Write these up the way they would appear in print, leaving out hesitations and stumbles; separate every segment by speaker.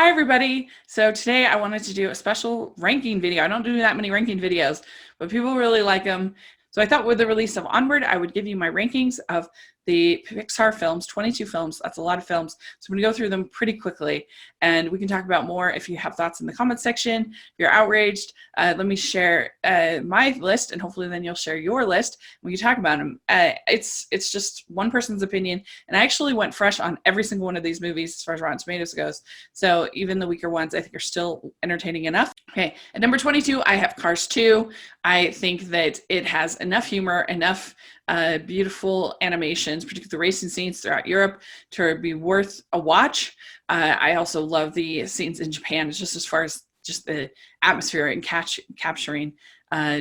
Speaker 1: Hi everybody! So today I wanted to do a special ranking video. I don't do that many ranking videos, but people really like them. So I thought with the release of Onward, I would give you my rankings of the Pixar films, 22 films. That's a lot of films. So I'm going to go through them pretty quickly, and we can talk about more if you have thoughts in the comment section. If you're outraged, let me share my list, and hopefully then you'll share your list. We can talk about them. It's just one person's opinion, and I actually went fresh on every single one of these movies as far as Rotten Tomatoes goes. So even the weaker ones, I think, are still entertaining enough. Okay, at number 22, I have Cars 2. I think that it has enough humor, enough beautiful animations, particularly the racing scenes throughout Europe, to be worth a watch. I also love the scenes in Japan, just as far as just the atmosphere and capturing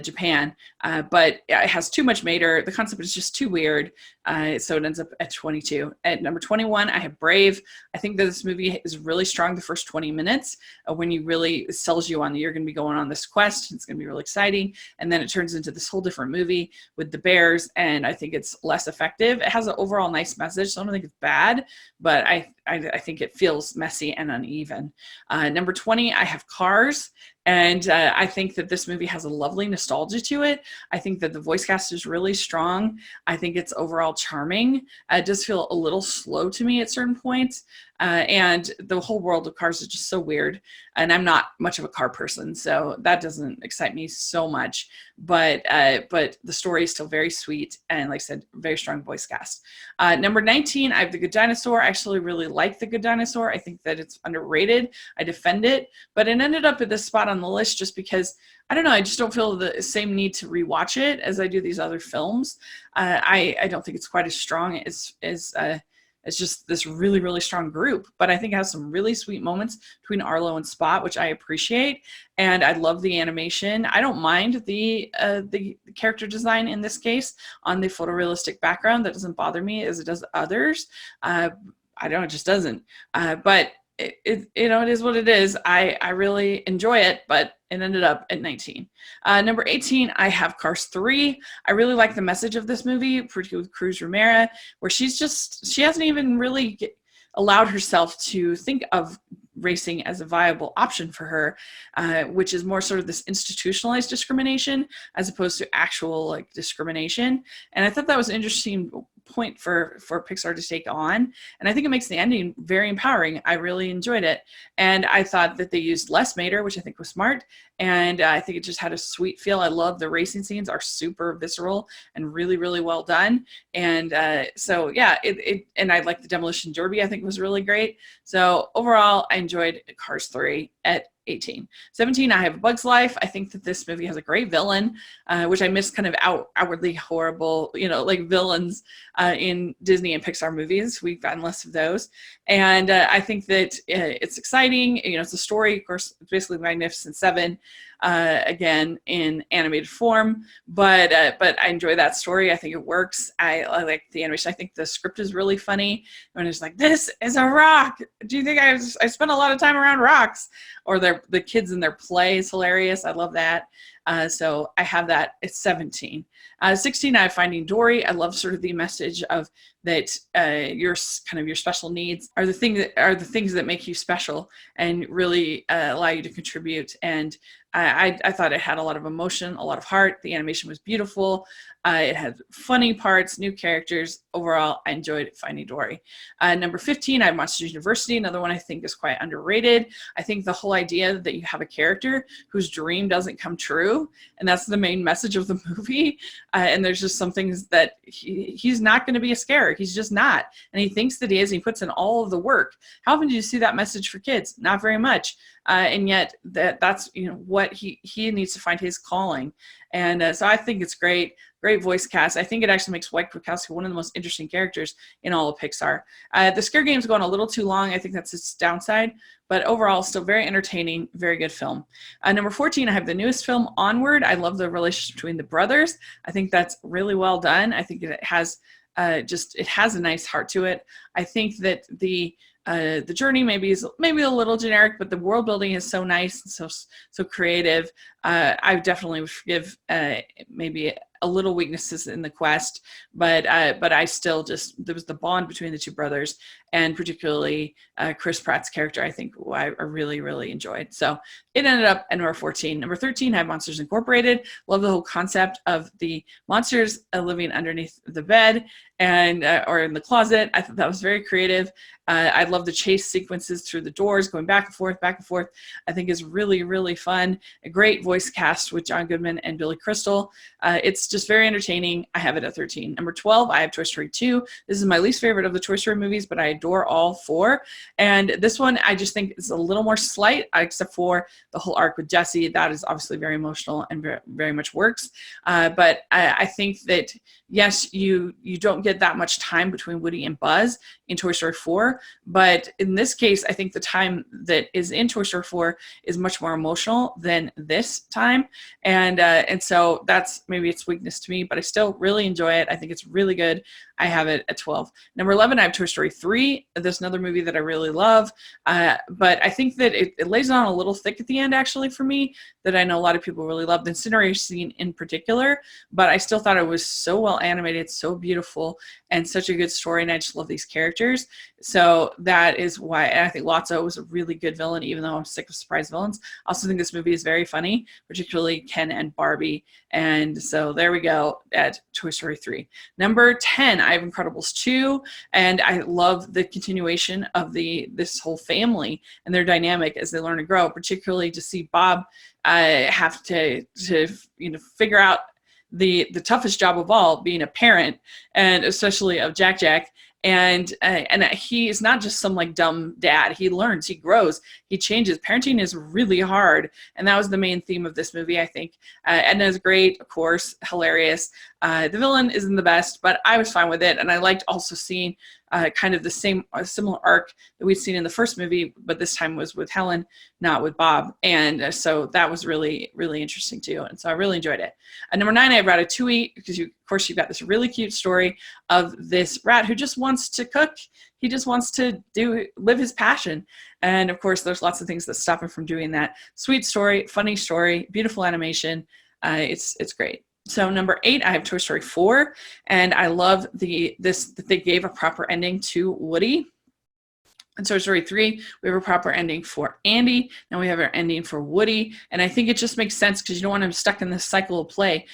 Speaker 1: Japan, but it has too much mater. The concept is just too weird, so it ends up at 22. At number 21, I have Brave. I think that this movie is really strong the first 20 minutes when you really sells you on you're going to be going on this quest. It's going to be really exciting, and then it turns into this whole different movie with the bears, and I think it's less effective. It has an overall nice message, so I don't think it's bad, but I think it feels messy and uneven. Number 20, I have Cars. And I think that this movie has a lovely nostalgia to it. I think that the voice cast is really strong. I think it's overall charming. It does feel a little slow to me at certain points. And the whole world of Cars is just so weird. And I'm not much of a car person, so that doesn't excite me so much. But the story is still very sweet. And like I said, very strong voice cast. Number 19, I have The Good Dinosaur. I actually really like The Good Dinosaur. I think that it's underrated. I defend it. But it ended up at this spot on the list just because, I don't know, I just don't feel the same need to rewatch it as I do these other films. I don't think it's quite as strong as it's just this really, really strong group, but I think it has some really sweet moments between Arlo and Spot, which I appreciate. And I love the animation. I don't mind the character design in this case on the photorealistic background. That doesn't bother me as it does others. I don't know, it just doesn't. But it is what it is. I really enjoy it, but it ended up at 19. Number 18, I have Cars 3. I really like the message of this movie, particularly with Cruz Ramera, where she hasn't even really allowed herself to think of racing as a viable option for her, which is more sort of this institutionalized discrimination as opposed to actual discrimination. And I thought that was an interesting point for Pixar to take on, and I think it makes the ending very empowering. I really enjoyed it, and I thought that they used less mater, which I think was smart, and I think it just had a sweet feel. I love the racing scenes, are super visceral and really, really well done, and so yeah, and I like the demolition derby. I think was really great. So overall, I enjoyed Cars 3 at 18. 17, I have Bug's Life. I think that this movie has a great villain, which I miss kind of outwardly horrible, like villains in Disney and Pixar movies. We've gotten less of those. And I think that it's exciting. It's a story, of course, it's basically Magnificent Seven, again, in animated form. But I enjoy that story. I think it works. I like the animation. I think the script is really funny. When it's like, this is a rock. Do you think I spent a lot of time around rocks? Or the kids in their play is hilarious. I love that. So I have that at 17. 16, I have Finding Dory. I love sort of the message of that your special needs are the things that make you special and really allow you to contribute. And I thought it had a lot of emotion, a lot of heart. The animation was beautiful. It had funny parts, new characters. Overall, I enjoyed Finding Dory. Number 15, I have Monsters University, another one I think is quite underrated. I think the whole idea that you have a character whose dream doesn't come true, and that's the main message of the movie. And there's just some things that he's not going to be a scare. He's just not. And he thinks that he is, and he puts in all of the work. How often do you see that message for kids? Not very much. And yet that's what he needs to find his calling. And so I think it's great voice cast. I think it actually makes White Kwiatkowski one of the most interesting characters in all of Pixar. The scare game's going a little too long. I think that's its downside, but overall still very entertaining, very good film. Number 14, I have the newest film, Onward. I love the relationship between the brothers. I think that's really well done. I think it has it has a nice heart to it. I think that the journey maybe a little generic, but the world building is so nice and so creative. I definitely would forgive maybe a little weaknesses in the quest, but I still just, there was the bond between the two brothers, and particularly Chris Pratt's character, I think I really, really enjoyed. So it ended up at number 14. Number 13, I have Monsters Incorporated. Love the whole concept of the monsters living underneath the bed and or in the closet. I thought that was very creative. I love the chase sequences through the doors, going back and forth, back and forth. I think is really, really fun. A great voice cast with John Goodman and Billy Crystal. It's just very entertaining. I have it at 13. Number 12, I have Toy Story 2. This is my least favorite of the Toy Story movies, but I adore all four. And this one, I just think is a little more slight, except for the whole arc with Jessie. That is obviously very emotional and very, very much works. But I think that, yes, you don't get that much time between Woody and Buzz in Toy Story 4, but in this case, I think the time that is in Toy Story 4 is much more emotional than this time, and so that's maybe its weakness to me, but I still really enjoy it. I think it's really good. I have it at 12. Number 11, I have Toy Story 3. There's another movie that I really love, but I think that it lays on a little thick at the end, actually, for me, that I know a lot of people really love, the incineration scene in particular, but I still thought it was so well animated, so beautiful, and such a good story, and I just love these characters. So that is why, and I think Lotso was a really good villain, even though I'm sick of surprise villains. I also think this movie is very funny, particularly Ken and Barbie, and so there we go at Toy Story 3. Number 10, I have Incredibles 2, and I love the continuation of this whole family and their dynamic as they learn to grow, particularly to see Bob have to figure out the toughest job of all, being a parent, and especially of Jack Jack. And he is not just some like dumb dad. He learns, he grows, he changes. Parenting is really hard, and that was the main theme of this movie, I think. Edna is great, of course, hilarious. The villain isn't the best, but I was fine with it, and I liked also seeing kind of the similar arc that we'd seen in the first movie, but this time was with Helen, not with Bob, and so that was really, really interesting too, and so I really enjoyed it. Number 9, I have Ratatouille, because of course you've got this really cute story of this rat who just wants to cook. He just wants to live his passion, and of course there's lots of things that stop him from doing that. Sweet story, funny story, beautiful animation. It's great. So number 8, I have Toy Story 4, and I love that they gave a proper ending to Woody. In Toy Story 3, we have a proper ending for Andy. Now we have our ending for Woody. And I think it just makes sense because you don't want him stuck in this cycle of play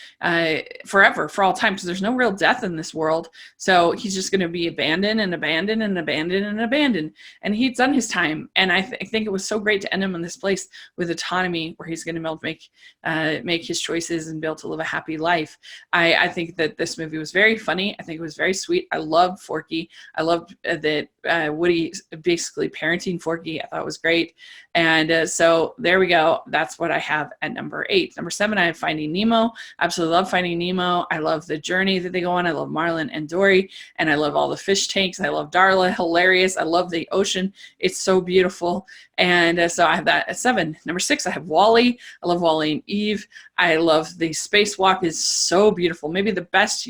Speaker 1: forever, for all time, because there's no real death in this world. So he's just going to be abandoned and abandoned and abandoned and abandoned. And he's done his time. And I think it was so great to end him in this place with autonomy, where he's going to be able to make his choices and be able to live a happy life. I think that this movie was very funny. I think it was very sweet. I loved Forky. I loved that Woody basically parenting Forky. I thought it was great. And so there we go. That's what I have at number 8. Number 7, I have Finding Nemo. Absolutely love Finding Nemo. I love the journey that they go on. I love Marlin and Dory, and I love all the fish tanks. I love Darla, hilarious. I love the ocean. It's so beautiful. And so I have that at 7. Number 6, I have WALL-E. I love WALL-E and Eve. I love the spacewalk. Is so beautiful. Maybe the best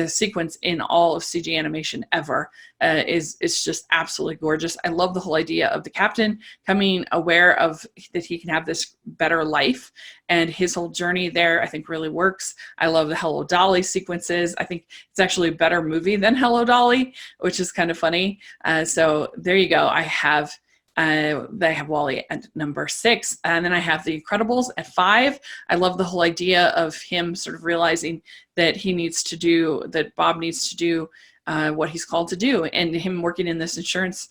Speaker 1: sequence in all of CG animation ever. It's just absolutely gorgeous. I love the whole idea of the captain coming aware of that he can have this better life, and his whole journey there I think really works. I love the Hello Dolly sequences. I think it's actually a better movie than Hello Dolly, which is kind of funny. So there you go. I have WALL-E at number 6, and then I have The Incredibles at 5. I love the whole idea of him sort of realizing that Bob needs to do what he's called to do, and him working in this insurance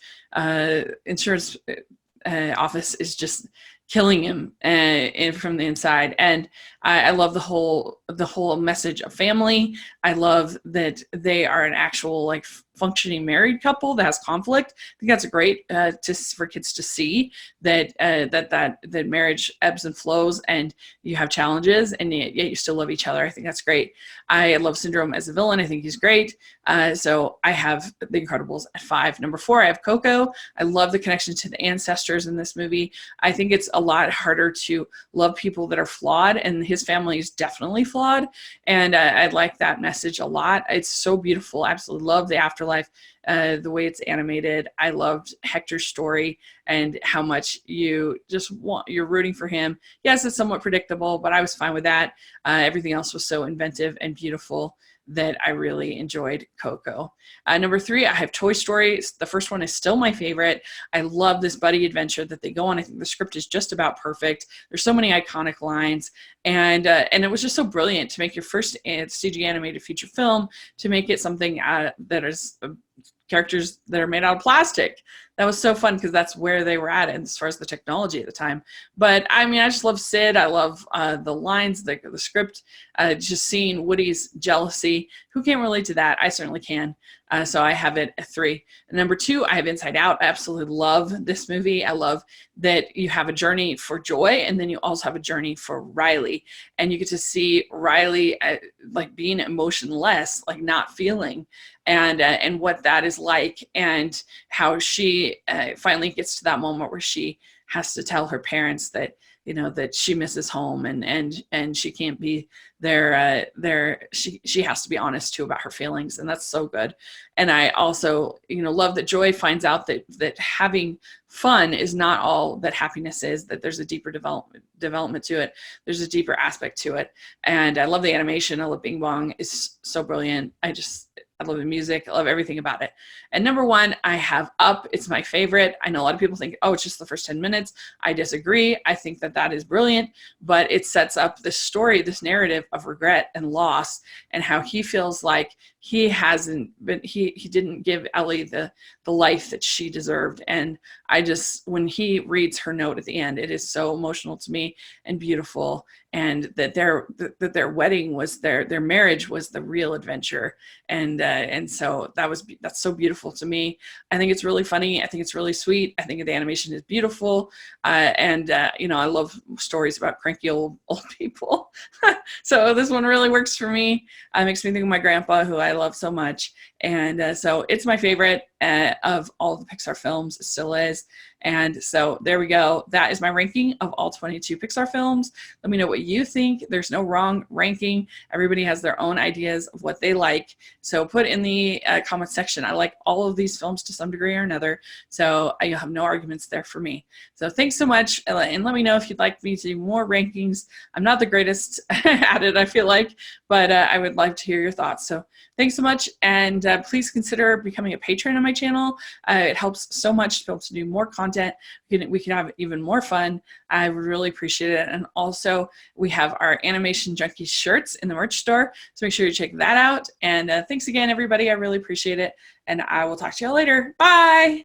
Speaker 1: office is just killing him from the inside. And I love the whole message of family. I love that they are an actual like functioning married couple that has conflict. I think that's great for kids to see that marriage ebbs and flows, and you have challenges, and yet you still love each other. I think that's great. I love Syndrome as a villain. I think he's great. So I have The Incredibles at 5. Number 4, I have Coco. I love the connection to the ancestors in this movie. I think it's a lot harder to love people that are flawed, and his family is definitely flawed. And I like that message a lot. It's so beautiful. I absolutely love the afterlife life. The way it's animated, I loved Hector's story and how much you're rooting for him. Yes, it's somewhat predictable, but I was fine with that. Everything else was so inventive and beautiful that I really enjoyed Coco. Number 3, I have Toy Story. The first one is still my favorite. I love this buddy adventure that they go on. I think the script is just about perfect. There's so many iconic lines, and it was just so brilliant to make your first CG animated feature film, to make it something that is characters that are made out of plastic. That was so fun because that's where they were at as far as the technology at the time. But I mean, I just love Sid. I love the lines, the script, just seeing Woody's jealousy. Who can't relate to that? I certainly can. So I have it at 3. Number 2, I have Inside Out. I absolutely love this movie. I love that you have a journey for Joy, and then you also have a journey for Riley. And you get to see Riley like being emotionless, like not feeling, and what that is like, and how she finally gets to that moment where she has to tell her parents that, you know, that she misses home, and she can't be there. She has to be honest too about her feelings, and that's so good. And I also, you know, love that Joy finds out that having fun is not all that happiness is, that there's a deeper development to it. There's a deeper aspect to it. And I love the animation. I love Bing Bong. It's so brilliant. I love the music. I love everything about it. And number 1, I have Up. It's my favorite. I know a lot of people think, oh, it's just the first 10 minutes. I disagree. I think that is brilliant, but it sets up this story, this narrative of regret and loss, and how he feels like he didn't give Ellie the life that she deserved. And when he reads her note at the end, it is so emotional to me and beautiful. And that their wedding was their marriage was the real adventure. And so that's so beautiful to me. I think it's really funny. I think it's really sweet. I think the animation is beautiful. You know, I love stories about cranky old people. So this one really works for me. It makes me think of my grandpa, who I love so much. And so it's my favorite of all the Pixar films. It still is. And so there we go. That is my ranking of all 22 Pixar films. Let me know what you think. There's no wrong ranking. Everybody has their own ideas of what they like. So put in the comment section. I like all of these films to some degree or another. So you'll have no arguments there for me. So thanks so much. And let me know if you'd like me to do more rankings. I'm not the greatest at it, I feel like, but I would like to hear your thoughts. So thanks so much. And please consider becoming a patron on my channel. It helps so much to be able to do more content. We can have even more fun. I would really appreciate it. And also, we have our Animation Junkies shirts in the merch store. So make sure you check that out. And thanks again, everybody. I really appreciate it. And I will talk to you all later. Bye.